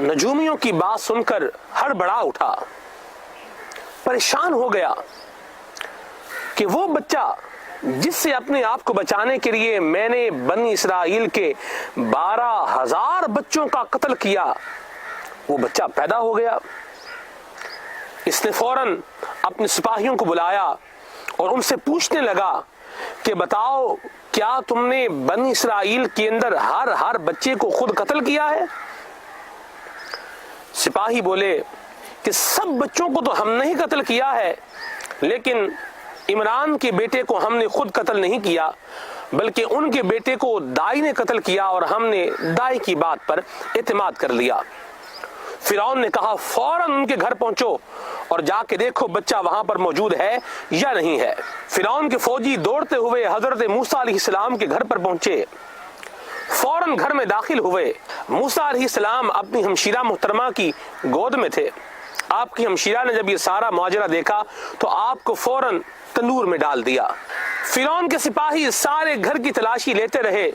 نجومیوں کی بات سن کر ہڑبڑا اٹھا، پریشان ہو گیا کہ وہ بچہ جس سے اپنے آپ کو بچانے کے لیے میں نے بنی اسرائیل کے 12,000 بچوں کا قتل کیا، وہ بچہ پیدا ہو گیا۔ اس نے فوراً اپنے سپاہیوں کو بلایا اور ان سے پوچھنے لگا کہ بتاؤ، کیا تم نے بنی اسرائیل کے اندر ہر بچے کو خود قتل کیا ہے؟ سپاہی بولے کہ سب بچوں کو تو ہم نے ہی قتل کیا ہے، لیکن عمران کے بیٹے کو ہم نے خود قتل نہیں کیا، بلکہ ان کے بیٹے کو دائی نے قتل کیا اور ہم نے دائی کی بات پر اعتماد کر لیا۔ فرعون نے کہا فوراً ان کے گھر پہنچو اور جا کے دیکھو بچہ وہاں پر موجود ہے یا نہیں ہے۔ فرعون کے فوجی دوڑتے ہوئے حضرت موسیٰ علیہ السلام کے گھر پر پہنچے، فوراً گھر میں داخل ہوئے۔ موسیٰ علیہ السلام اپنی ہمشیرہ محترمہ کی گود میں تھے۔ آپ کی ہمشیرہ نے جب یہ سارا ماجرا دیکھا تو آپ کو فوراً تندور میں ڈال دیا۔ فرعون کے سپاہی سارے گھر کی تلاشی لیتے رہے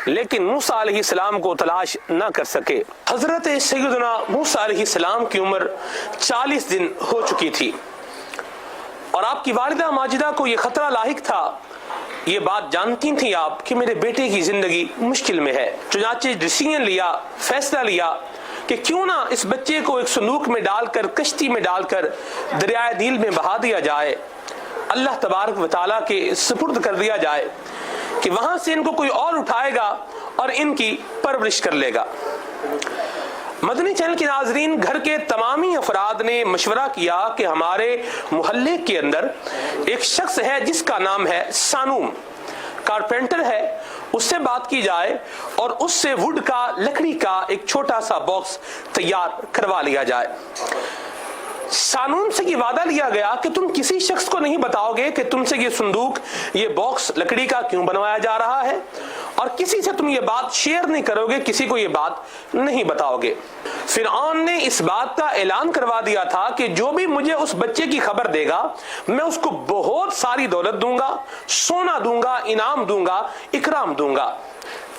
لیکن موسیٰ علیہ السلام کو تلاش نہ کر سکے۔ حضرت سیدنا موسیٰ علیہ السلام کی عمر 40 دن ہو چکی تھی اور آپ کی والدہ ماجدہ کو یہ خطرہ لاحق تھا، یہ بات جانتی تھی آپ کہ میرے بیٹے کی زندگی مشکل میں ہے۔ چنانچہ ڈیسیژن لیا، فیصلہ لیا کہ کیوں نہ اس بچے کو ایک صندوق میں ڈال کر، کشتی میں ڈال کر دریائے نیل میں بہا دیا جائے، اللہ تبارک و تعالیٰ کے سپرد کر دیا جائے کہ وہاں سے ان کو کوئی اور اٹھائے گا اور ان کی پرورش کر لے گا۔ مدنی چینل کے ناظرین، گھر کے تمامی افراد نے مشورہ کیا کہ ہمارے محلے کے اندر ایک شخص ہے جس کا نام ہے سانوم، کارپینٹر ہے، اس سے بات کی جائے اور اس سے وڈ کا، لکڑی کا ایک چھوٹا سا باکس تیار کروا لیا جائے۔ سانوم سے یہ وعدہ لیا گیا کہ تم کسی شخص کو نہیں بتاؤ گے کہ تم سے یہ صندوق، یہ باکس لکڑی کا کیوں بنوایا جا رہا ہے، اور کسی سے تم یہ بات شیئر نہیں کرو گے، کسی کو یہ بات نہیں بتاؤ گے۔ فرعون نے اس بات کا اعلان کروا دیا تھا کہ جو بھی مجھے اس بچے کی خبر دے گا میں اس کو بہت ساری دولت دوں گا، سونا دوں گا، انعام دوں گا، اکرام دوں گا۔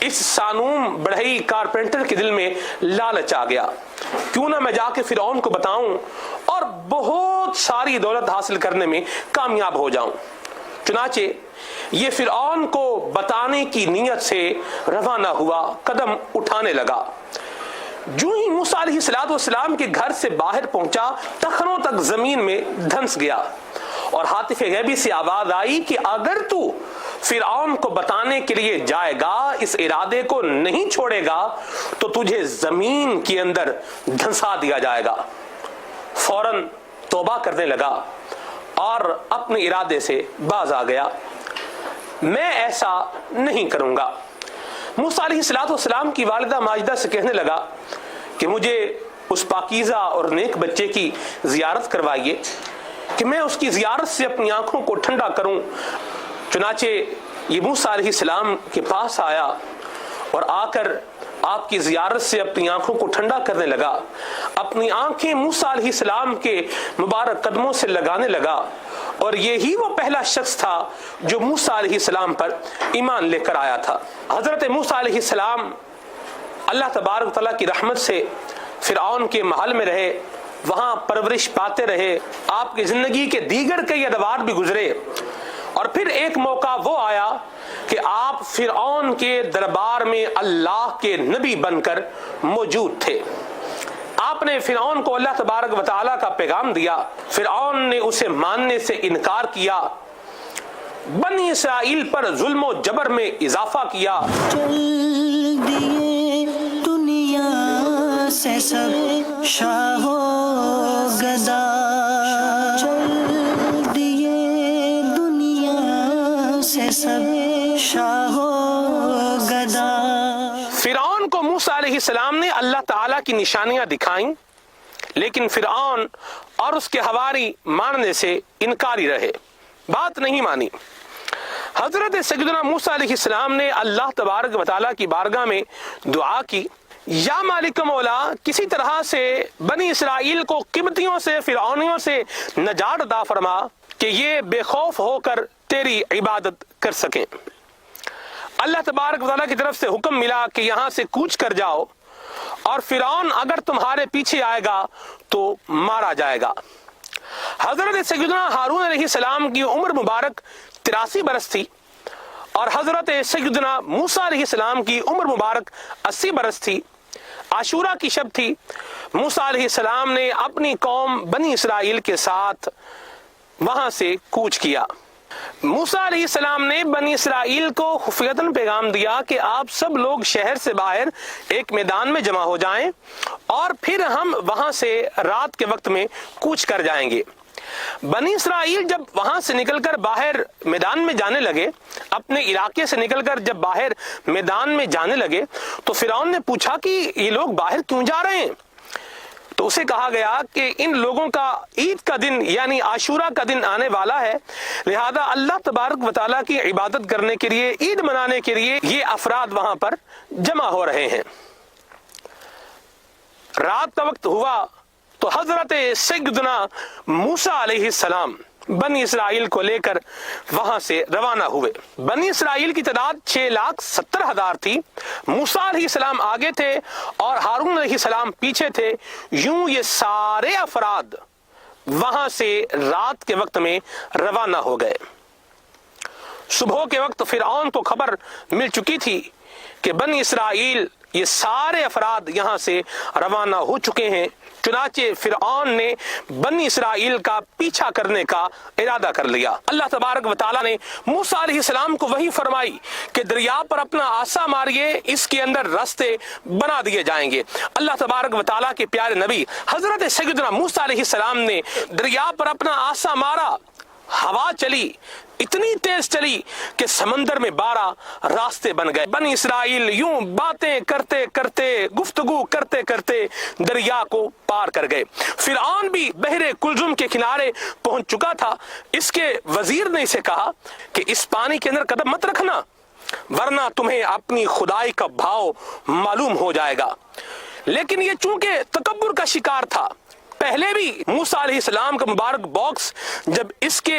اس سانوم بڑھئی کارپینٹر کے دل میں لالچ آ گیا، کیوں نہ میں جا کے فرعون کو بتاؤں اور بہت ساری دولت حاصل کرنے میں کامیاب ہو جاؤں۔ چنانچہ یہ فرعون کو بتانے کی نیت سے روانہ ہوا، قدم اٹھانے لگا۔ جو ہی موسیٰ علیہ السلام کے گھر سے باہر پہنچا، تخنوں تک زمین میں دھنس گیا اور ہاتف غیبی سے آواز آئی کہ اگر تو فرعون کو بتانے کے لیے جائے گا، اس ارادے کو نہیں چھوڑے گا تو تجھے زمین کے اندر دھنسا دیا جائے گا۔ فوراً توبہ کرنے لگا اور اپنے ارادے سے باز آ گیا، میں ایسا نہیں کروں گا۔ موسیٰ علیہ السلام کی والدہ ماجدہ سے کہنے لگا کہ مجھے اس پاکیزہ اور نیک بچے کی زیارت کروائیے کہ میں اس کی زیارت سے اپنی آنکھوں کو ٹھنڈا کروں۔ چنانچہ یہ موسیٰ علیہ السلام کے پاس آیا اور آ کر آپ کی زیارت سے اپنی آنکھوں کو ٹھنڈا کرنے لگا، اپنی آنکھیں موسیٰ علیہ السلام کے مبارک قدموں سے لگانے لگا، اور یہی وہ پہلا شخص تھا جو موسیٰ علیہ السلام پر ایمان لے کر آیا تھا۔ حضرت موسیٰ علیہ السلام اللہ تبارک تعالیٰ کی رحمت سے فرعون کے محل میں رہے، وہاں پرورش پاتے رہے، آپ کی زندگی کے دیگر کئی ادوار بھی گزرے، اور پھر ایک موقع وہ آیا کہ آپ فرعون کے دربار میں اللہ کے نبی بن کر موجود تھے۔ آپ نے فرعون کو اللہ تبارک و تعالیٰ کا پیغام دیا، فرعون نے اسے ماننے سے انکار کیا، بنی اسرائیل پر ظلم و جبر میں اضافہ کیا۔ چل دیے دنیا سے سب شاہ و گدا، چل دیے دنیا سے سب شاہ و گدا۔ فرعون کو موسیٰ علیہ السلام نے اللہ تعالیٰ کی نشانیاں دکھائیں، لیکن فرعون اور اس کے حواری ماننے سے انکاری رہے، بات نہیں مانی۔ حضرت سیدنا موسیٰ علیہ السلام نے اللہ تبارک و تعالیٰ کی بارگاہ میں دعا کی، یا مالک مولا، کسی طرح سے بنی اسرائیل کو قبطیوں سے، فرعونیوں سے نجات عطا فرما کہ یہ بے خوف ہو کر تیری عبادت کر سکیں۔ اللہ تبارک و تعالیٰ کی طرف سے حکم ملا کہ یہاں سے کوچ کر جاؤ اور فرعون اگر تمہارے پیچھے آئے گا تو مارا جائے گا۔ حضرت سیدنا ہارون علیہ السلام کی عمر مبارک 83 برس تھی اور حضرت سیدنا موسیٰ علیہ السلام کی عمر مبارک 80 برس تھی۔ عاشورہ کی شب تھی۔ موسیٰ علیہ السلام نے اپنی قوم بنی اسرائیل کے ساتھ وہاں سے کوچ کیا۔ موسیٰ علیہ السلام نے بنی اسرائیل کو خفیتاً پیغام دیا کہ آپ سب لوگ شہر سے باہر ایک میدان میں جمع ہو جائیں اور پھر ہم وہاں سے رات کے وقت میں کوچ کر جائیں گے۔ بنی اسرائیل جب وہاں سے نکل کر باہر میدان میں جانے لگے، اپنے علاقے سے نکل کر جب باہر میدان میں جانے لگے تو فرعون نے پوچھا کہ یہ لوگ باہر کیوں جا رہے ہیں؟ تو اسے کہا گیا کہ ان لوگوں کا عید کا دن یعنی عاشورہ کا دن آنے والا ہے، لہذا اللہ تبارک و تعالیٰ کی عبادت کرنے کے لیے، عید منانے کے لیے یہ افراد وہاں پر جمع ہو رہے ہیں۔ رات کا وقت ہوا تو حضرت سیدنا موسیٰ علیہ السلام بنی اسرائیل کو لے کر وہاں سے روانہ ہوئے۔ بنی اسرائیل کی تعداد 6,70,000 تھی۔ موسیٰ علیہ السلام آگے تھے اور ہارون علیہ السلام پیچھے تھے۔ یوں یہ سارے افراد وہاں سے رات کے وقت میں روانہ ہو گئے۔ صبح کے وقت فرعون کو خبر مل چکی تھی کہ بنی اسرائیل یہ سارے افراد یہاں سے روانہ ہو چکے ہیں، چنانچہ فرعون نے بنی اسرائیل کا پیچھا کرنے کا ارادہ کر لیا۔ اللہ تبارک و تعالیٰ نے موسیٰ علیہ السلام کو وحی فرمائی کہ دریا پر اپنا عصا ماریے، اس کے اندر راستے بنا دیے جائیں گے۔ اللہ تبارک و تعالیٰ کے پیارے نبی حضرت سیدنا موسیٰ علیہ السلام نے دریا پر اپنا عصا مارا، ہوا چلی، اتنی تیز چلی کہ سمندر میں 12 راستے بن گئے۔ بنی اسرائیل یوں باتیں کرتے کرتے، گفتگو کرتے کرتے دریا کو پار کر گئے۔ فرعون بھی بحر کلزم کے کنارے پہنچ چکا تھا۔ اس کے وزیر نے اسے کہا کہ اس پانی کے اندر قدم مت رکھنا ورنہ تمہیں اپنی خدائی کا بھاؤ معلوم ہو جائے گا۔ لیکن یہ چونکہ تکبر کا شکار تھا، پہلے بھی موسیٰ علیہ السلام کا مبارک باکس جب اس کے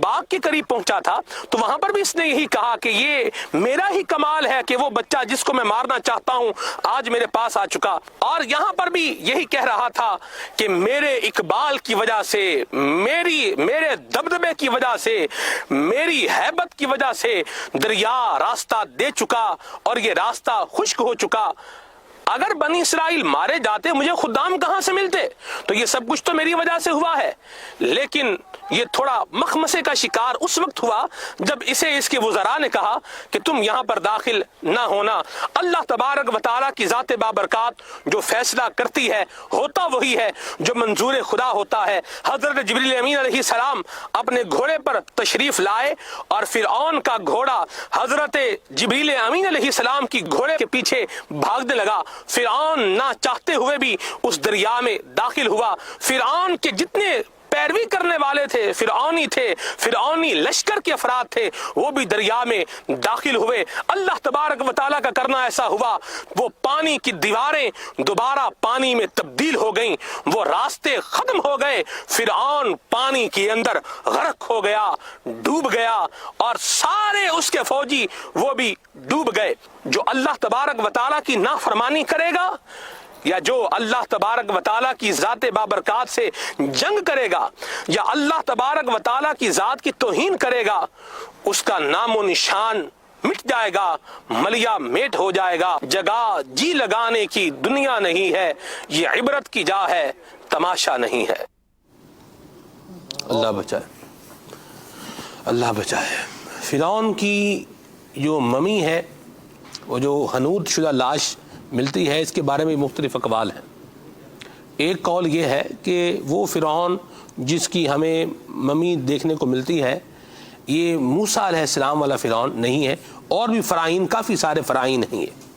باغ کے قریب پہنچا تھا تو وہاں پر بھی اس نے یہی کہا کہ یہ میرا ہی کمال ہے کہ وہ بچہ جس کو میں مارنا چاہتا ہوں آج میرے پاس آ چکا، اور یہاں پر بھی یہی کہہ رہا تھا کہ میرے اقبال کی وجہ سے، میرے دبدبے کی وجہ سے، میری ہیبت کی وجہ سے دریا راستہ دے چکا اور یہ راستہ خشک ہو چکا۔ اگر بنی اسرائیل مارے جاتے مجھے خدام کہاں سے ملتے؟ تو یہ سب کچھ تو میری وجہ سے ہوا ہے۔ لیکن یہ تھوڑا مخمسے کا شکار اس وقت ہوا جب اسے اس کے وزراء نے کہا کہ تم یہاں پر داخل نہ ہونا۔ اللہ تبارک و تعالیٰ کی ذات بابرکات جو فیصلہ کرتی ہے ہوتا وہی ہے جو منظور خدا ہوتا ہے۔ حضرت جبریل امین علیہ السلام اپنے گھوڑے پر تشریف لائے اور فرعون کا گھوڑا حضرت جبریل امین علیہ السلام کی گھوڑے کے پیچھے بھاگنے لگا۔ فرعون نہ چاہتے ہوئے بھی اس دریا میں داخل ہوا۔ فرعون کے جتنے پیروی کرنے والے تھے، فرعونی تھے، فرعونی لشکر کے افراد تھے، وہ بھی دریا میں داخل ہوئے۔ اللہ تبارک و تعالیٰ کا کرنا ایسا ہوا، وہ پانی کی دیواریں دوبارہ پانی میں تبدیل ہو گئیں، وہ راستے ختم ہو گئے، فرعون پانی کے اندر غرق ہو گیا، ڈوب گیا، اور سارے اس کے فوجی وہ بھی ڈوب گئے۔ جو اللہ تبارک و تعالیٰ کی نافرمانی کرے گا یا جو اللہ تبارک و تعالیٰ کی ذات بابرکات سے جنگ کرے گا یا اللہ تبارک و تعالیٰ کی ذات کی توہین کرے گا، اس کا نام و نشان مٹ جائے گا، ملیا میٹ ہو جائے گا۔ جگہ جی لگانے کی دنیا نہیں ہے، یہ عبرت کی جا ہے، تماشا نہیں ہے۔ اللہ بچائے، اللہ بچائے۔ فرعون کی جو ممی ہے، وہ جو حنوط شدہ لاش ملتی ہے، اس کے بارے میں مختلف اقوال ہیں۔ ایک قول یہ ہے کہ وہ فرعون جس کی ہمیں ممی دیکھنے کو ملتی ہے یہ موسیٰ علیہ السلام والا فرعون نہیں ہے، اور بھی فرعین، کافی سارے فرعین ہیں یہ۔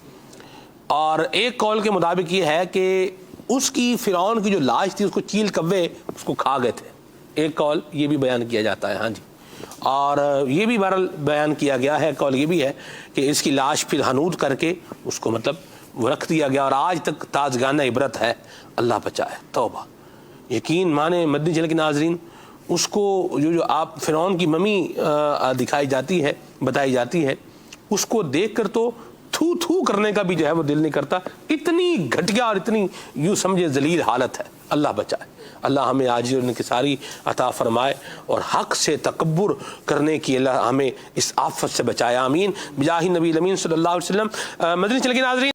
اور ایک قول کے مطابق یہ ہے کہ اس کی فرعون کی جو لاش تھی اس کو چیل کوے اس کو کھا گئے تھے، ایک قول یہ بھی بیان کیا جاتا ہے۔ ہاں جی، اور یہ بھی بہرحال بیان کیا گیا ہے، قول یہ بھی ہے کہ اس کی لاش پھر حنوط کر کے اس کو مطلب وہ رکھ دیا گیا، اور آج تک تاجگانہ عبرت ہے۔ اللہ بچائے، توبہ۔ یقین مانے مدنی چینل کے ناظرین، اس کو جو آپ فرعون کی ممی دکھائی جاتی ہے، بتائی جاتی ہے، اس کو دیکھ کر تو تھو تھو کرنے کا بھی جو ہے وہ دل نہیں کرتا. اتنی گھٹیا اور اتنی یوں سمجھے ذلیل حالت ہے. اللہ بچائے. اللہ ہمیں عاجزی اور انکساری عطا فرمائے اور حق سے تکبر کرنے کی اللہ ہمیں اس آفت سے بچائے. آمین بجاہ نبی الامین صلی اللہ علیہ وسلم. مدنی چل کے ناظرین